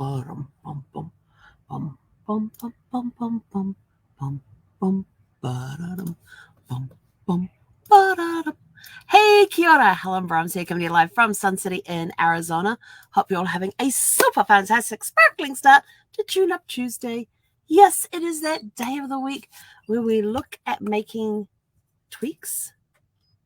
bum, bum, bum, bum, bum, bum, bum, bum, bum, bum, bum, ba-da-dum, bum, bum, ba-da-dum. Hey, kia ora. Helen Brahms here, coming to you live from Sun City in Arizona. Hope you're all having a super fantastic, sparkling start to Tune Up Tuesday. Yes, it is that day of the week where we look at making tweaks,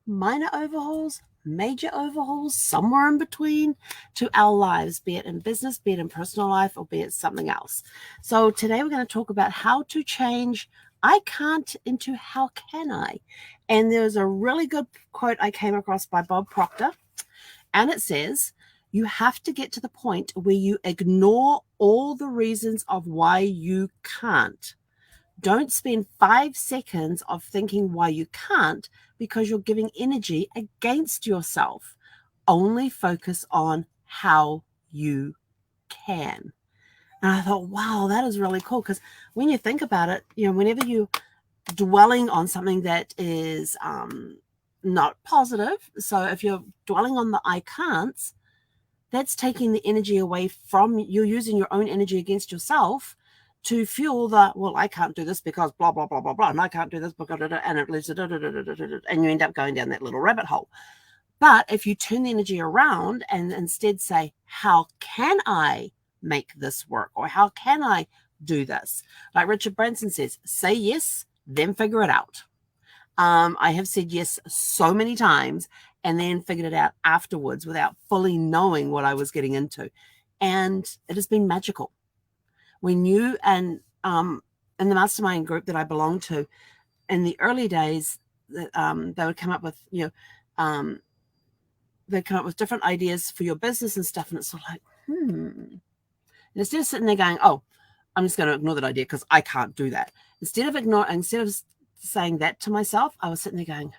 minor overhauls, major overhauls, somewhere in between to our lives, be it in business, be it in personal life, or be it something else. So today we're going to talk about how to change I can't into how can I. And there's a really good quote I came across by Bob Proctor, and it says, you have to get to the point where you ignore all the reasons of why you can't. Don't spend 5 seconds of thinking why you can't, because you're giving energy against yourself. Only focus on how you can. And I thought, wow, that is really cool, because when you think about it, whenever you're dwelling on something that is not positive, so if you're dwelling on the I can'ts, that's taking the energy away from you, using your own energy against yourself to fuel the, well, I can't do this because blah, blah, blah, blah, blah, and I can't do this because, and it leads to, and you end up going down that little rabbit hole. But if you turn the energy around and instead say, how can I make this work? Or how can I do this? Like Richard Branson says, say yes, then figure it out. I have said yes so many times and then figured it out afterwards without fully knowing what I was getting into. And it has been magical. When you and in the mastermind group that I belong to, in the early days, they would come up with, they'd come up with different ideas for your business and stuff. And it's sort of like, And instead of sitting there going, oh, I'm just going to ignore that idea because I can't do that. Instead of saying that to myself, I was sitting there going,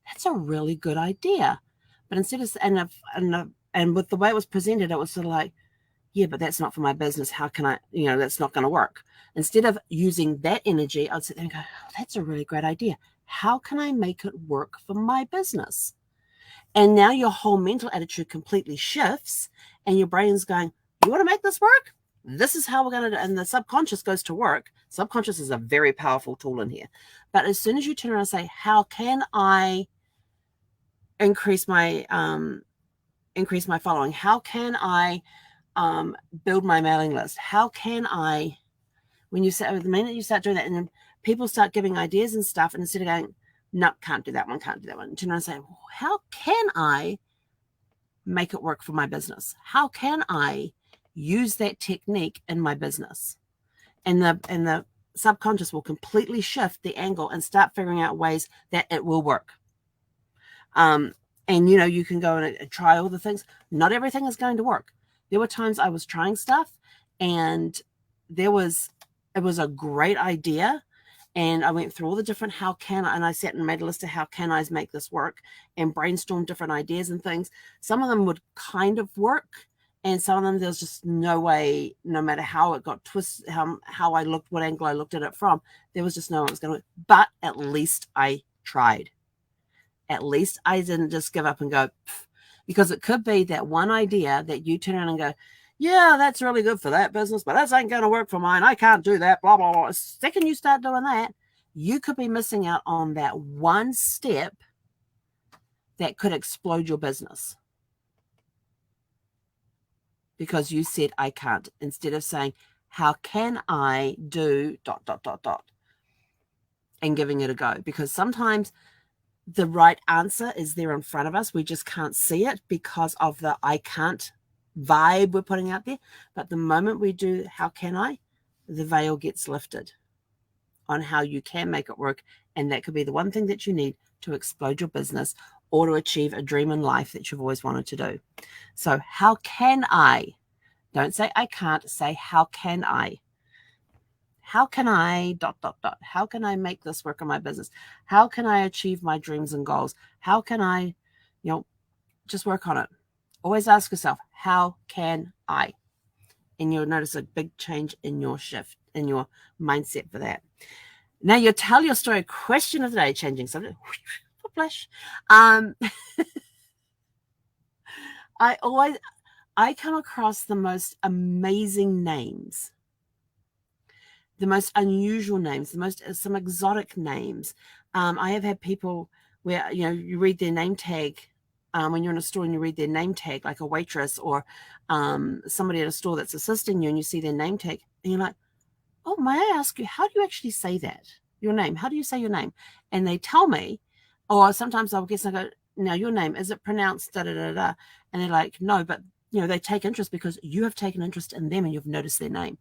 that's a really good idea. But instead of, and with the way it was presented, it was sort of like, yeah, but that's not for my business. How can I, that's not going to work. Instead of using that energy, I'd sit there and go, oh, that's a really great idea. How can I make it work for my business? And now your whole mental attitude completely shifts and your brain's going, you want to make this work? This is how we're going to do it. And the subconscious goes to work. Subconscious is a very powerful tool in here. But as soon as you turn around and say, how can I increase my following? How can I build my mailing list? How can I, the minute you start doing that, and then people start giving ideas and stuff, and instead of going, no, can't do that one, turn around and say, well, how can I make it work for my business? How can I use that technique in my business? And the subconscious will completely shift the angle and start figuring out ways that it will work. And you can go and try all the things. Not everything is going to work. There were times I was trying stuff and it was a great idea. And I went through all the different how can I, and I sat and made a list of how can I's make this work and brainstormed different ideas and things. Some of them would kind of work. And some of them, there's just no way, no matter how it got twisted, how I looked, what angle I looked at it from, there was just no one was going to work. But at least I tried. At least I didn't just give up and go, pff. Because it could be that one idea that you turn around and go, yeah, that's really good for that business, but that ain't going to work for mine. I can't do that, blah, blah, blah. The second you start doing that, you could be missing out on that one step that could explode your business. Because you said, I can't, instead of saying, how can I do ... and giving it a go. Because sometimes the right answer is there in front of us. We just can't see it because of the I can't vibe we're putting out there. But the moment we do how can I, the veil gets lifted on how you can make it work. And that could be the one thing that you need to explode your business or to achieve a dream in life that you've always wanted to do. So how can I? Don't say I can't, say how can I? How can I ... How can I make this work in my business? How can I achieve my dreams and goals? How can I, just work on it? Always ask yourself, how can I? And you'll notice a big change in your shift, in your mindset for that. Now, your tell your story question of the day, changing subject. Flash. I I come across the most amazing names, the most unusual names, some exotic names. I have had people where, you read their name tag when you're in a store and you read their name tag, like a waitress or somebody at a store that's assisting you, and you see their name tag and you're like, oh, may I ask you, how do you actually say that? Your name? How do you say your name? And they tell me, or sometimes I'll guess, I go, now your name, is it pronounced da da da da? And they're like, no, but they take interest because you have taken interest in them and you've noticed their name.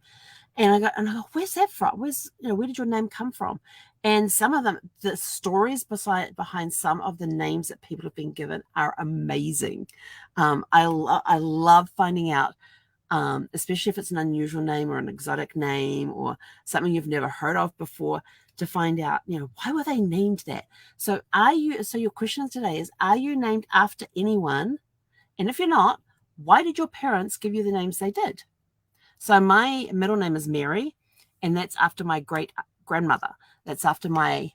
And I go, where's that from? Where did your name come from? And some of them, the stories behind some of the names that people have been given are amazing. I love finding out, especially if it's an unusual name or an exotic name or something you've never heard of before, to find out, why were they named that? So your question today is, are you named after anyone? And if you're not, why did your parents give you the names they did? So my middle name is Mary, and that's after my great grandmother. That's after my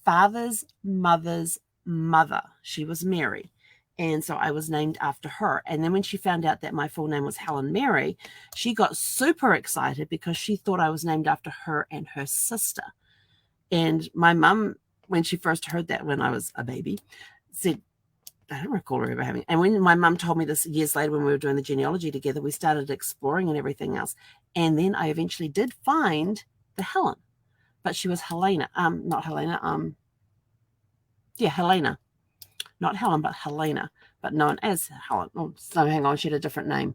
father's mother's mother. She was Mary. And so I was named after her. And then when she found out that my full name was Helen Mary, she got super excited because she thought I was named after her and her sister. And my mum, when she first heard that when I was a baby, said, I don't recall her ever having. And when my mum told me this years later when we were doing the genealogy together, we started exploring and everything else. And then I eventually did find the Helen, but she was Helena. Not Helena. Helena. Not Helen, but Helena, but known as Helen. Oh, so hang on, she had a different name.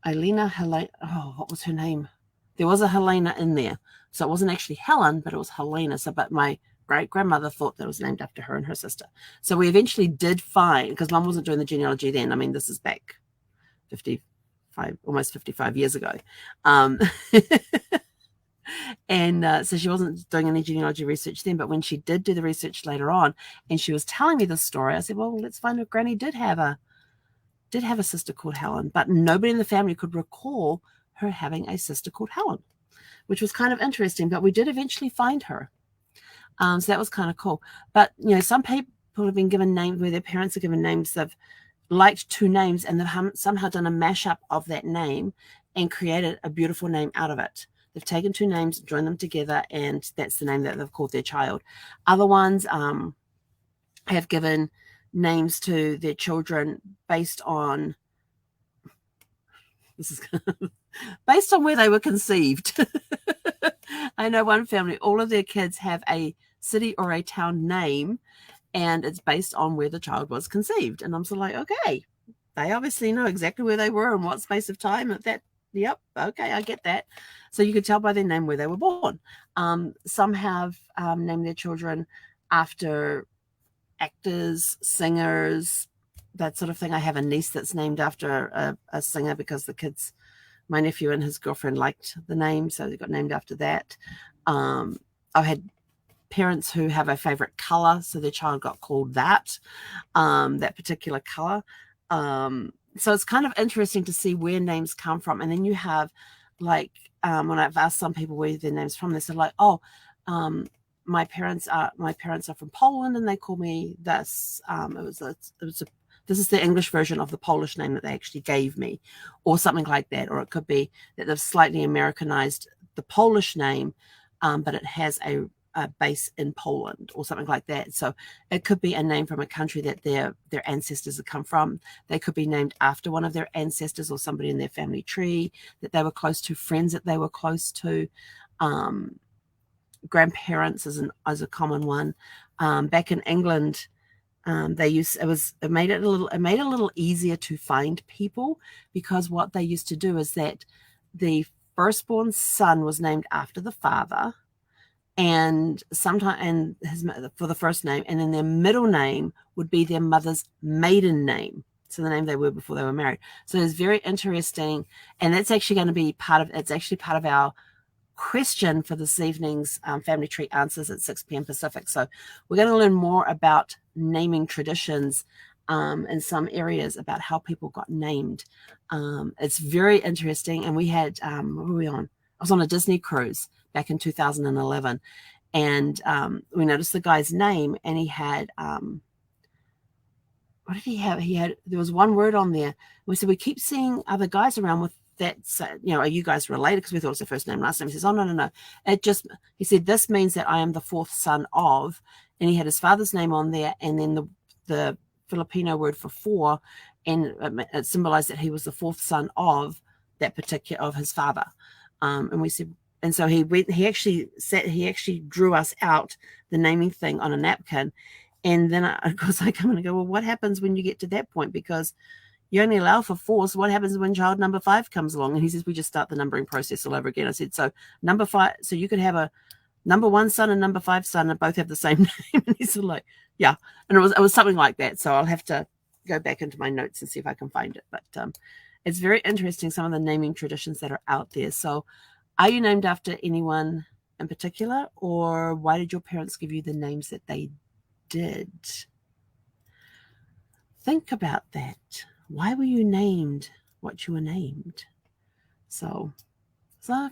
Helena. Oh, what was her name? There was a Helena in there. So it wasn't actually Helen, but it was Helena. So, but my great-grandmother thought that it was named after her and her sister. So we eventually did find, because Mum wasn't doing the genealogy then. I mean, this is back 55, almost 55 years ago. And so she wasn't doing any genealogy research then, but when she did do the research later on and she was telling me this story, I said, well, let's find out. Granny did have a sister called Helen, but nobody in the family could recall her having a sister called Helen, which was kind of interesting, but we did eventually find her. So that was kind of cool. But, some people have been given names where their parents are given names. They've liked two names and they've somehow done a mashup of that name and created a beautiful name out of it. They've taken two names, joined them together, and that's the name that they've called their child. Other ones have given names to their children based on where they were conceived. I know one family, all of their kids have a city or a town name, and it's based on where the child was conceived. And I'm sort of like, okay, they obviously know exactly where they were and what space of time at that. Yep. Okay. I get that. So you could tell by their name where they were born. Some have named their children after actors, singers, that sort of thing. I have a niece that's named after a singer because my nephew and his girlfriend liked the name, so they got named after that. I've had parents who have a favorite color, so their child got called that particular color. So it's kind of interesting to see where names come from. And then you have, like, when I've asked some people where their name's from, they said, like, my parents are from Poland and they call me this. This is the English version of the Polish name that they actually gave me, or something like that. Or it could be that they've slightly Americanized the Polish name, but it has a base in Poland or something like that. So it could be a name from a country that their ancestors have come from. They could be named after one of their ancestors or somebody in their family tree that they were close to, friends that they were close to. Grandparents is a common one. Back in England, it made it a little easier to find people, because what they used to do is that the firstborn son was named after the father, and for the first name, and then their middle name would be their mother's maiden name, so the name they were before they were married. So it's very interesting, and that's actually going to be part of our question for this evening's Family Tree Answers at 6 p.m. Pacific. So we're going to learn more about naming traditions in some areas, about how people got named. It's very interesting. And we had, what were we on? I was on a Disney cruise back in 2011. And we noticed the guy's name, and he had what did he have? There was one word on there. We said, we keep seeing other guys around with that, are you guys related? Because we thought it was the first name, last name. He says, oh, no. He said, this means that I am the fourth son of, and he had his father's name on there, and then the Filipino word for four, and it symbolized that he was the fourth son of that particular, of his father. And we said, and so he actually drew us out the naming thing on a napkin. And then, of course, I come in and go, well, what happens when you get to that point? Because you only allow for four. So what happens when child number 5 comes along? And he says, we just start the numbering process all over again. I said, so number 5, so you could have a number 1 son and number 5 son and both have the same name. And he's sort of like, yeah. And it was something like that. So I'll have to go back into my notes and see if I can find it. But it's very interesting, some of the naming traditions that are out there. So are you named after anyone in particular, or why did your parents give you the names that they did? Think about that. Why were you named what you were named? So I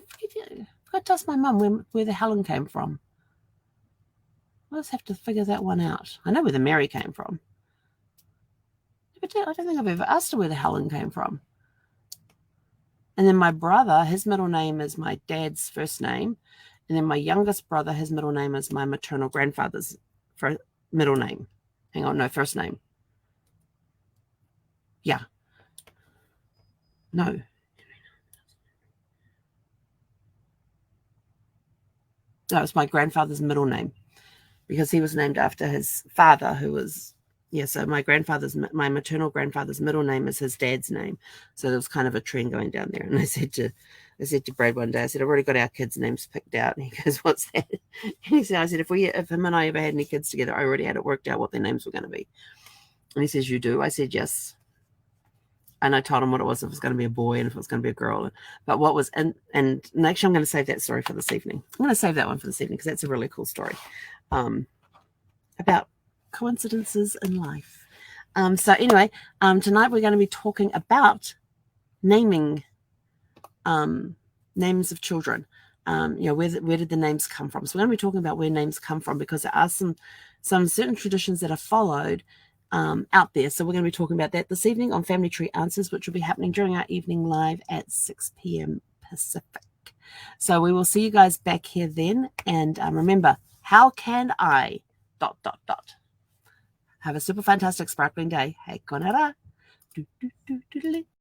forgot to ask my mum where the Helen came from. I'll just have to figure that one out. I know where the Mary came from, but I don't think I've ever asked her where the Helen came from. And then my brother, his middle name is my dad's first name. And then my youngest brother, his middle name is my maternal grandfather's middle name. Hang on, no, first name. Yeah. No. No, it's my grandfather's middle name, because he was named after his father, who was, so my maternal grandfather's middle name is his dad's name. So there was kind of a trend going down there. And I said to Brad one day, I said, I've already got our kids' names picked out. And he goes, what's that? And he said, I said, if him and I ever had any kids together, I already had it worked out what their names were going to be. And he says, you do? I said, yes. And I told him what it was, if it was going to be a boy and if it was going to be a girl. But what was, and actually I'm going to save that story for this evening. I'm going to save that one for this evening because that's a really cool story about coincidences in life. So anyway, tonight we're going to be talking about naming names of children. Where did the names come from? So we're going to be talking about where names come from, because there are some certain traditions that are followed out there. So we're going to be talking about that this evening on Family Tree Answers, which will be happening during our evening live at 6 p.m. Pacific. So we will see you guys back here then. And remember, how can I ... Have a super fantastic sparkling day. Hey, konara.